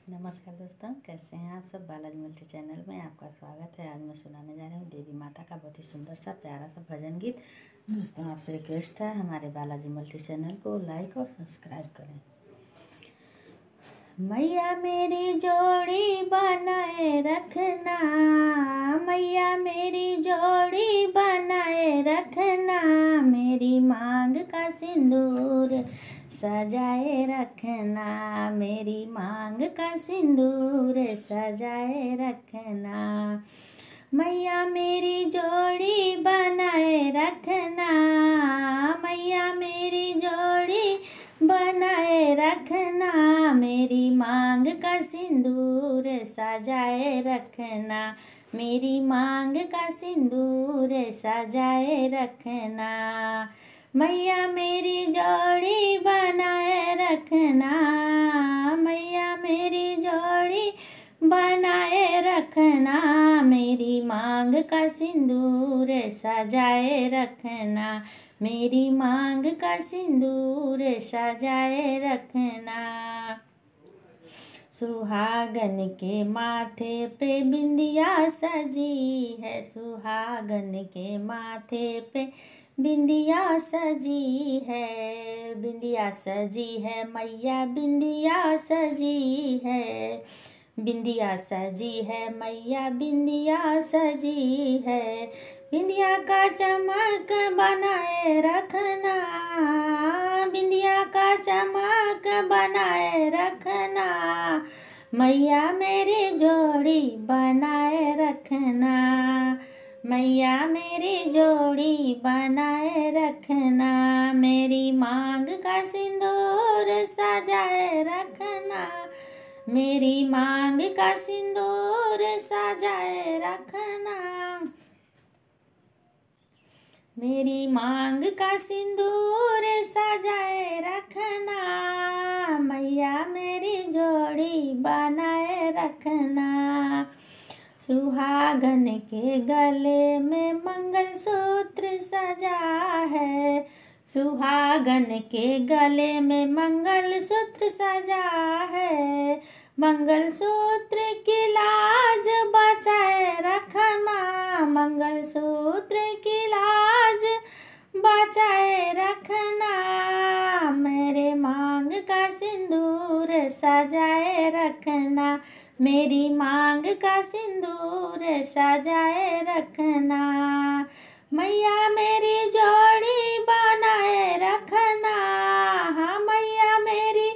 नमस्कार दोस्तों, कैसे हैं आप सब। बालाजी मल्टी चैनल में आपका स्वागत है। आज मैं सुनाने जा रही हूँ देवी माता का बहुत ही सुंदर सा प्यारा सा भजन गीत। दोस्तों, आपसे रिक्वेस्ट है हमारे बालाजी मल्टी चैनल को लाइक और सब्सक्राइब करें। मैया मेरी जोड़ी बनाए रखना, मैया मेरी जोड़ी बनाए रखना, मेरी मांग का सिंदूर सजाए रखना, मेरी मांग का सिंदूर सजाए रखना। मैया मेरी जोड़ी बनाए रखना, मैया मेरी जोड़ी बनाए रखना, मेरी मांग का सिंदूर सजाए रखना, मेरी मांग का सिंदूर सजाए रखना। मैया मेरी जोड़ी बनाए रखना, मैया मेरी जोड़ी बनाए रखना, मेरी मांग का सिंदूर सजाए रखना, मेरी मांग का सिंदूर सजाए रखना। सुहागन के माथे पे बिंदिया सजी है, सुहागन के माथे पे बिंदिया सजी है, बिंदिया सजी है मैया बिंदिया सजी है, बिंदिया सजी है मैया बिंदिया सजी है। बिंदिया का चमक बनाए रखना, बिंदिया का चमक बनाए रखना, मैया मेरी जोड़ी बनाए रखना, मैया मेरी जोड़ी बनाए रखना, मेरी मांग का सिंदूर सजाए रखना, मेरी मांग का सिंदूर सजाए रखना, मेरी मांग का सिंदूर सजाए रखना, मैया मेरी जोड़ी बनाए रखना। सुहागन के गले में मंगलसूत्र सजा है, सुहागन के गले में मंगलसूत्र सजा है, मंगलसूत्र की लाज बचाए रखना, मंगलसूत्र की लाज बचाए रखना, मेरे मांग का सिंदूर सजाए रखना, मेरी मांग का सिंदूर सजाए रखना। मैया मेरी जोड़ी बनाए रखना, हाँ मैया मेरी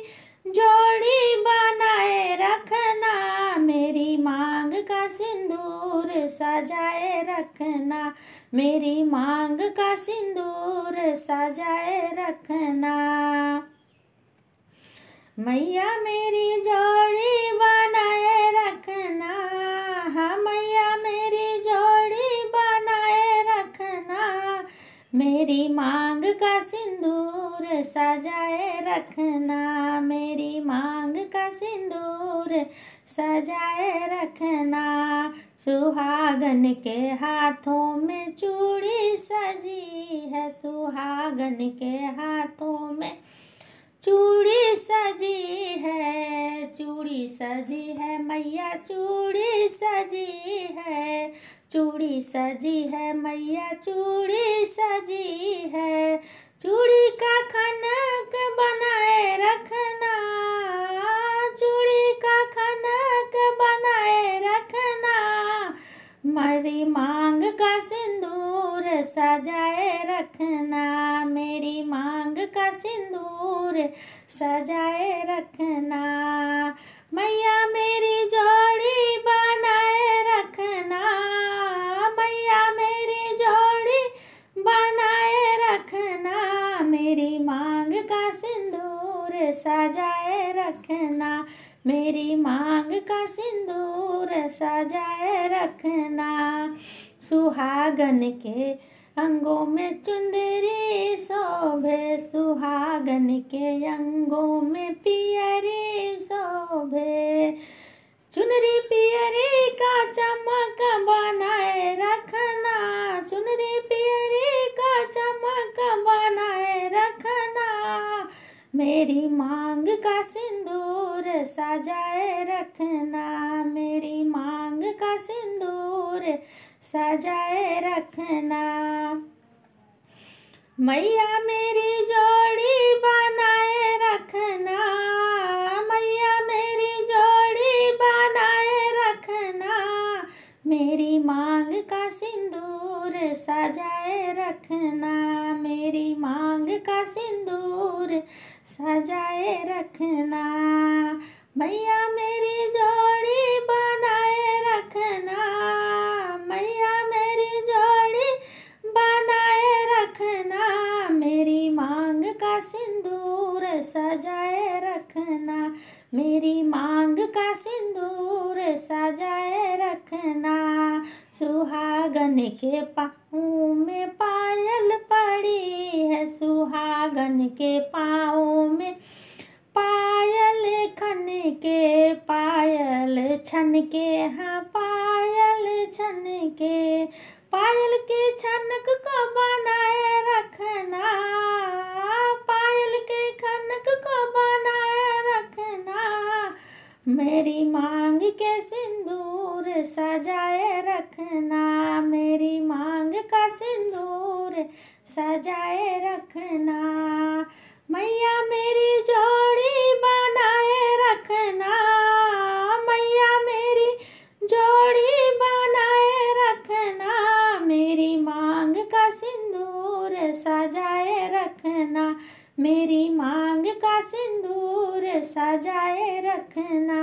जोड़ी बनाए रखना, मेरी मांग का सिंदूर सजाए रखना, मेरी मांग का सिंदूर सजाए रखना। मैया मेरी जोड़ी बनाए रखना, हाँ मैया मेरी जोड़ी बनाए रखना, मेरी मांग का सिंदूर सजाए रखना, मेरी मांग का सिंदूर सजाए रखना। सुहागन के हाथों में चूड़ी सजी है, सुहागन के हाथों में चूड़ी सजी है, चूड़ी सजी है मैया चूड़ी सजी है, चूड़ी सजी है मैया चूड़ी सजी है, चूड़ी का खनक बनाए रखना, चूड़ी का खनक बनाए रखना, मेरी मांग का सिंदूर सजाए रखना, मेरी मांग का सिंदूर सजाए रखना। मैया मेरी जोड़ी बनाए रखना, मैया मेरी जोड़ी बनाए रखना, मेरी मांग का सिंदूर सजाए रखना, मेरी मांग का सिंदूर सजाए रखना। सुहागन के अंगों में चुंदरी शोभे, सुहागन के अंगों में पियरी शोभे, चुनरी पियरी का चमक बनाए रखना, चुनरी पियरी का चमक बनाए रखना, मेरी मांग का सिंदूर सजाए रखना, मेरी मांग का सिंदूर सजाए रखना। मैया मेरी जोड़ी बनाए रखना, मैया मेरी जोड़ी बनाए रखना, मेरी मांग का सिंदूर सजाए रखना, मेरी मांग का सिंदूर सजाए रखना। मैया मेरी जोड़ी बनाए रखना, मैया मेरी जोड़ी बनाए रखना, मेरी मांग का सिंदूर सजाए रखना, मेरी मांग का सिंदूर सजाए रखना। सुहागन के पाँव में पायल पड़ी है, सुहागन के पाँव में पायल खन के, पायल छन के, हाँ पायल छन के, पायल के छनक को बनाए रखना, पायल के खनक को बनाए रखना, मेरी मांग के सिंदूर सजाए रखना, मेरी मांग का सिंदूर सजाए रखना। मैया मेरी जोड़ी बनाए रखना, मैया मेरी जोड़ी बनाए रखना, मेरी मांग का सिंदूर सजाए रखना, मेरी मांग का सिंदूर सजाए रखना।